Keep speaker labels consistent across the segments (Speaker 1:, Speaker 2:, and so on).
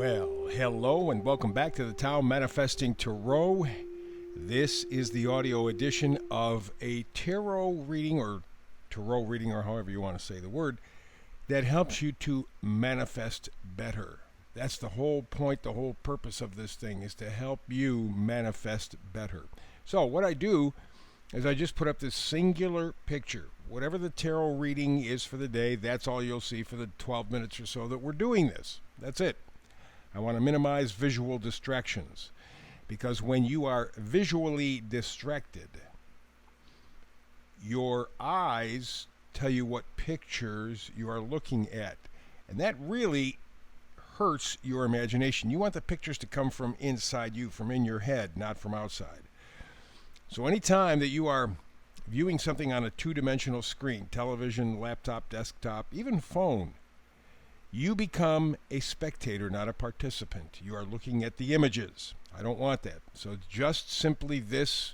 Speaker 1: Well, hello and welcome back to the Tao Manifesting Tarot. This is the audio edition of a tarot reading or however you want to say the word that helps you to manifest better. That's the whole point, the whole purpose of this thing is to help you manifest better. So what I do is I just put up this singular picture. Whatever the tarot reading is for the day, that's all you'll see for the 12 minutes or so that we're doing this. That's it. I want to minimize visual distractions because when you are visually distracted, your eyes tell you what pictures you are looking at. And that really hurts your imagination. You want the pictures to come from inside you, from in your head, not from outside. So anytime that you are viewing something on a two-dimensional screen, television, laptop, desktop, even phone, you become a spectator, not a participant. You are looking at the images. I don't want that. So just simply this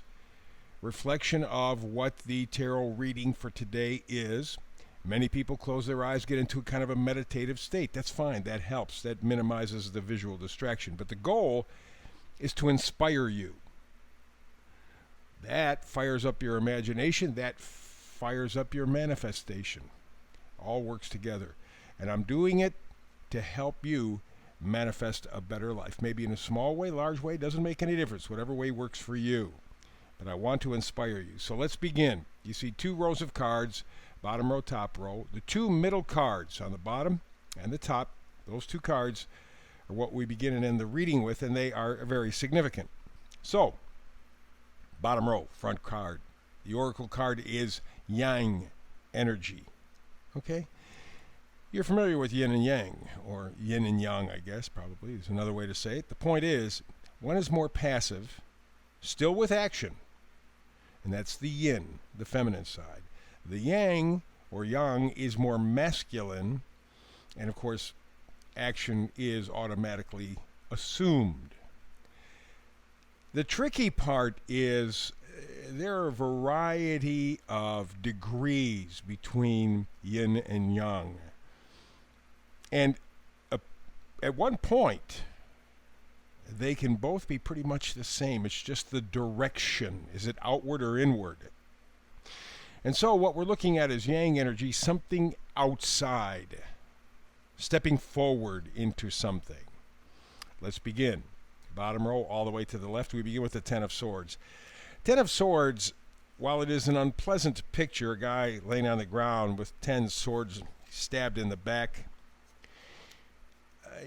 Speaker 1: reflection of what the tarot reading for today is. Many people close their eyes, get into kind of a meditative state. That's fine. That helps. That minimizes the visual distraction. But the goal is to inspire you. That fires up your imagination. That fires up your manifestation. All works together. And I'm doing it to help you manifest a better life. Maybe in a small way, large way, doesn't make any difference. Whatever way works for you. But I want to inspire you. So let's begin. You see two rows of cards, bottom row, top row. The two middle cards on the bottom and the top, those two cards are what we begin and end the reading with, and they are very significant. So, bottom row, front card. The oracle card is Yang energy. Okay? You're familiar with yin and yang, or yin and yang, I guess, probably is another way to say it. The point is, one is more passive, still with action, and that's the yin, the feminine side. The yang, or yang, is more masculine, and of course, action is automatically assumed. The tricky part is there are a variety of degrees between yin and yang. And at one point, they can both be pretty much the same. It's just the direction. Is it outward or inward? And so what we're looking at is yang energy, something outside, stepping forward into something. Let's begin. Bottom row all the way to the left, we begin with the Ten of Swords. Ten of Swords, while it is an unpleasant picture, a guy laying on the ground with 10 swords stabbed in the back,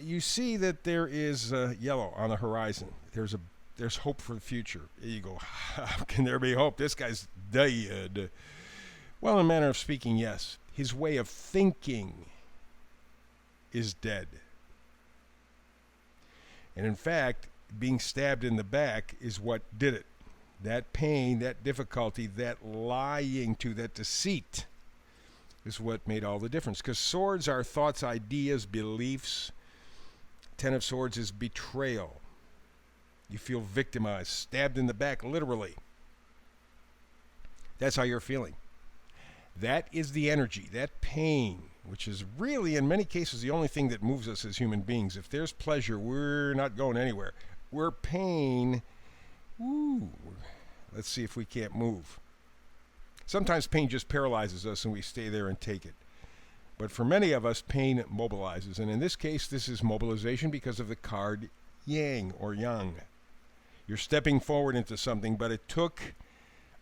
Speaker 1: you see that there is yellow on the horizon. There's hope for the future. You go, how can there be hope? This guy's dead. Well, in a manner of speaking, yes. His way of thinking is dead. And in fact, being stabbed in the back is what did it. That pain, that difficulty, that lying to, that deceit is what made all the difference. Because swords are thoughts, ideas, beliefs. Ten of Swords is betrayal. You feel victimized, stabbed in the back, literally. That's how you're feeling. That is the energy, that pain, which is really, in many cases, the only thing that moves us as human beings. If there's pleasure, we're not going anywhere. We're pain. Let's see if we can't move. Sometimes pain just paralyzes us and we stay there and take it. But for many of us, pain mobilizes. And in this case, this is mobilization because of the card Yang or Yang. You're stepping forward into something, but it took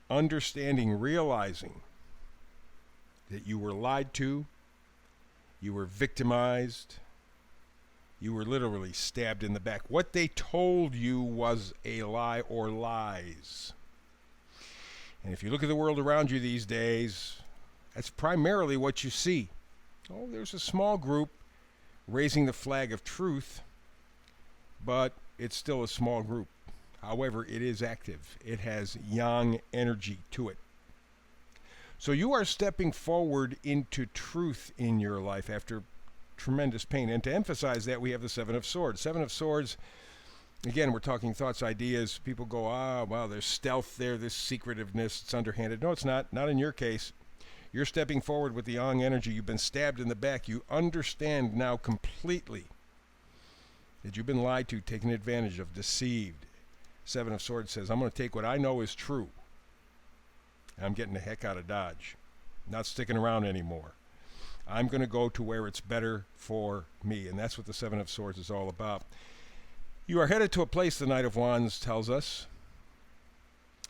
Speaker 1: understanding, realizing that you were lied to, you were victimized, you were literally stabbed in the back. What they told you was a lie or lies. And if you look at the world around you these days, that's primarily what you see. Oh, there's a small group raising the flag of truth, but it's still a small group. However, it is active. It has yang energy to it. So you are stepping forward into truth in your life after tremendous pain. And to emphasize that, we have the Seven of Swords. Seven of Swords, again, we're talking thoughts, ideas. People go, well, there's stealth there, this secretiveness, it's underhanded. No, it's not. Not in your case. You're stepping forward with the yang energy. You've been stabbed in the back. You understand now completely that you've been lied to, taken advantage of, deceived. Seven of Swords says, I'm going to take what I know is true. I'm getting the heck out of Dodge. Not sticking around anymore. I'm going to go to where it's better for me. And that's what the Seven of Swords is all about. You are headed to a place, the Knight of Wands tells us,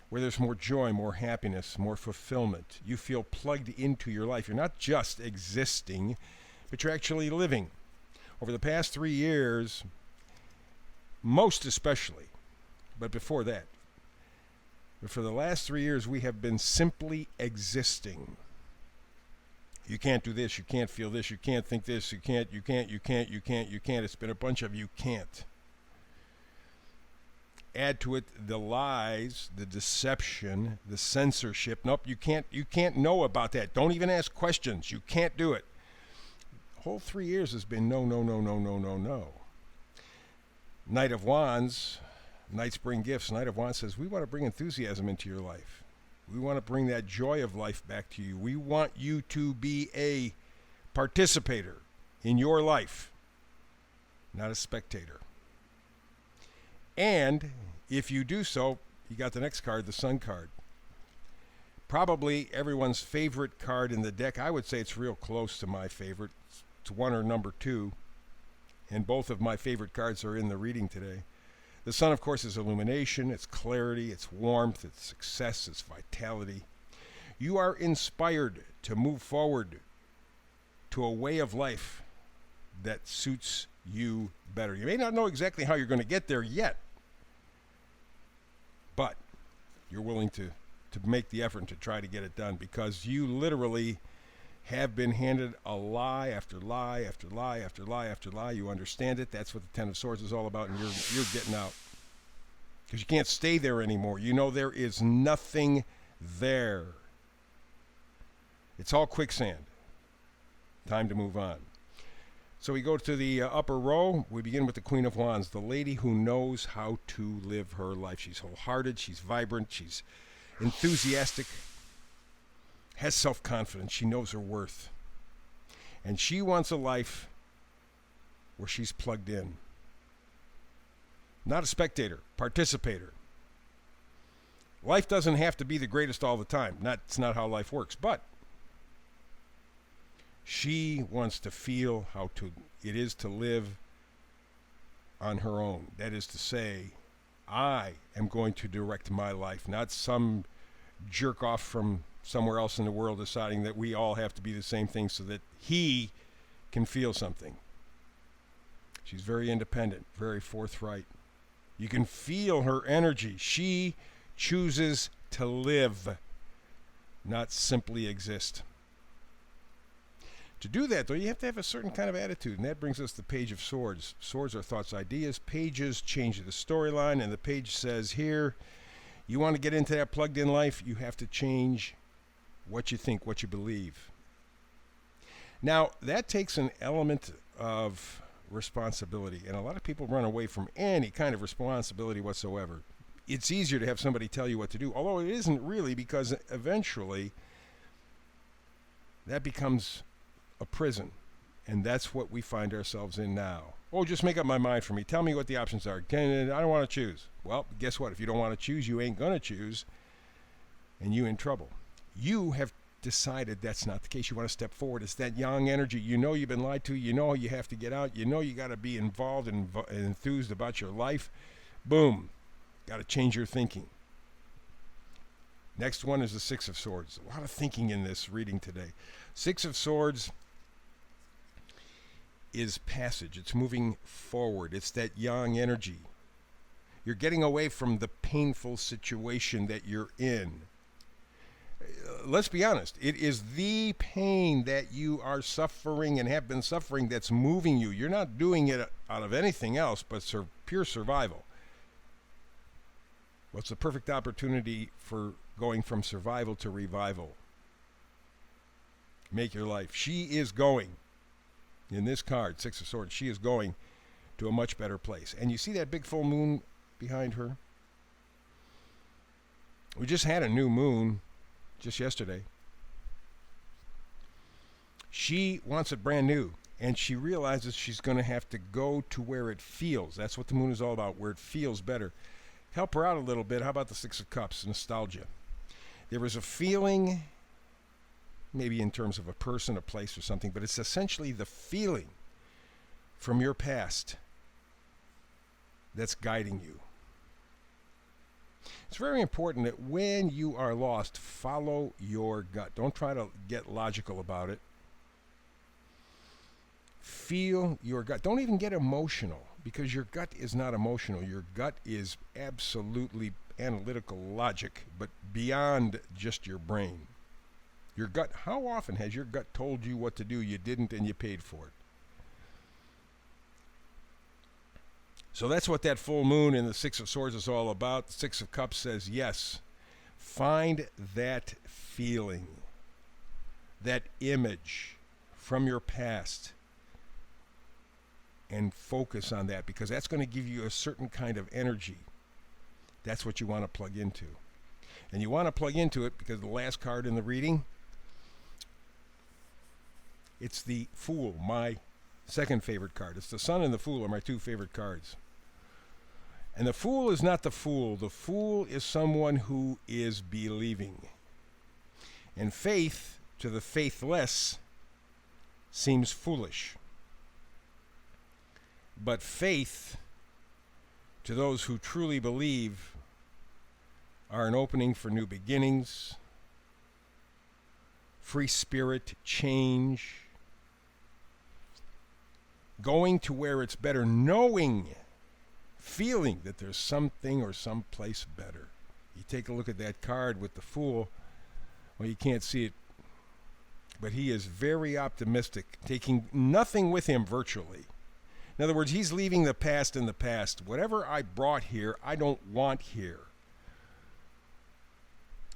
Speaker 1: where there's more joy, more happiness, more fulfillment. You feel plugged into your life. You're not just existing, but you're actually living. Over the past 3 years, most especially, but before that, but for the last 3 years, we have been simply existing. You can't do this, you can't feel this, you can't think this, you can't. It's been a bunch of you can't. Add to it the lies, the deception, the censorship. Nope, you can't know about that. Don't even ask questions. You can't do it. The whole 3 years has been no. Knight of Wands, Knights bring gifts. Knight of Wands says, we want to bring enthusiasm into your life. We want to bring that joy of life back to you. We want you to be a participator in your life, not a spectator. And if you do so, you got the next card, the Sun card. Probably everyone's favorite card in the deck. I would say it's real close to my favorite. It's 1 or number 2. And both of my favorite cards are in the reading today. The Sun, of course, is illumination, it's clarity, it's warmth, it's success, it's vitality. You are inspired to move forward to a way of life that suits you better. You may not know exactly how you're going to get there yet, but you're willing to make the effort and to try to get it done, because you literally have been handed a lie after lie after lie after lie after lie. You understand it. That's what the Ten of Swords is all about, and you're getting out. Because you can't stay there anymore. You know there is nothing there. It's all quicksand. Time to move on. So we go to the upper row. We begin with the Queen of Wands, the lady who knows how to live her life. She's wholehearted, she's vibrant, she's enthusiastic, has self-confidence, she knows her worth. And she wants a life where she's plugged in. Not a spectator, participator. Life doesn't have to be the greatest all the time. That's not how life works. But she wants to feel how it is to live on her own. That is to say, I am going to direct my life, not some jerk off from somewhere else in the world deciding that we all have to be the same thing so that he can feel something. She's very independent, very forthright. You can feel her energy. She chooses to live, not simply exist. To do that, though, you have to have a certain kind of attitude, and that brings us to the Page of Swords. Swords are thoughts, ideas. Pages change the storyline, and the page says here, you want to get into that plugged-in life, you have to change what you think, what you believe. Now, that takes an element of responsibility, and a lot of people run away from any kind of responsibility whatsoever. It's easier to have somebody tell you what to do, although it isn't really, because eventually that becomes a prison, and that's what we find ourselves in now. Oh, just make up my mind for me. Tell me what the options are. I don't want to choose. Well, guess what? If you don't want to choose, you ain't going to choose, and you in trouble. You have decided that's not the case. You want to step forward. It's that yang energy. You know you've been lied to. You know you have to get out. You know you got to be involved and enthused about your life. Boom. Got to change your thinking. Next one is the Six of Swords. A lot of thinking in this reading today. Six of Swords is passage. It's moving forward. It's that yang energy. You're getting away from the painful situation that you're in. Let's be honest. It is the pain that you are suffering and have been suffering that's moving you. You're not doing it out of anything else but pure survival. Well, it's a perfect opportunity for going from survival to revival. Make your life. She is going, in this card, Six of Swords, she is going to a much better place. And you see that big full moon behind her? We just had a new moon just yesterday. She wants it brand new. And she realizes she's going to have to go to where it feels. That's what the moon is all about, where it feels better. Help her out a little bit. How about the Six of Cups, nostalgia? There is a feeling, maybe in terms of a person, a place, or something, but it's essentially the feeling from your past that's guiding you. It's very important that when you are lost, follow your gut. Don't try to get logical about it. Feel your gut. Don't even get emotional, because your gut is not emotional. Your gut is absolutely analytical logic, but beyond just your brain. Your gut, how often has your gut told you what to do, you didn't, and you paid for it? So that's what that full moon in the Six of Swords is all about. The Six of Cups says, yes, find that feeling, that image from your past, and focus on that, because that's going to give you a certain kind of energy. That's what you want to plug into. And you want to plug into it because the last card in the reading, it's the Fool, my second favorite card. It's the Sun and the Fool are my two favorite cards. And the Fool is not the fool. The fool is someone who is believing. And faith to the faithless seems foolish. But faith to those who truly believe are an opening for new beginnings, free spirit, change, going to where it's better, knowing, feeling that there's something or someplace better. You take a look at that card with the Fool. Well, you can't see it, but he is very optimistic, taking nothing with him virtually. In other words, he's leaving the past in the past. Whatever I brought here, I don't want here.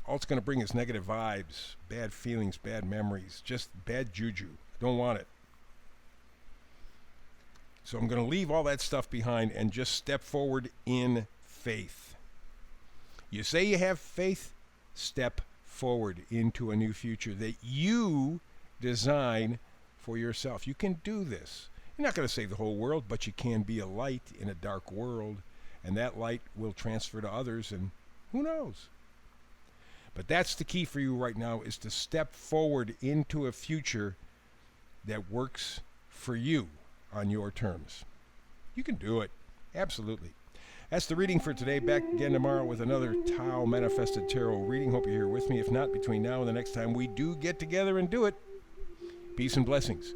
Speaker 1: All it's going to bring is negative vibes, bad feelings, bad memories, just bad juju. I don't want it. So I'm going to leave all that stuff behind and just step forward in faith. You say you have faith, step forward into a new future that you design for yourself. You can do this. You're not going to save the whole world, but you can be a light in a dark world, and that light will transfer to others, and who knows? But that's the key for you right now, is to step forward into a future that works for you on your terms. You can do it. Absolutely. That's the reading for today. Back again tomorrow with another Tao Manifested Tarot reading. Hope you're here with me. If not, between now and the next time we do get together and do it, peace and blessings.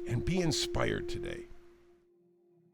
Speaker 1: And be inspired today.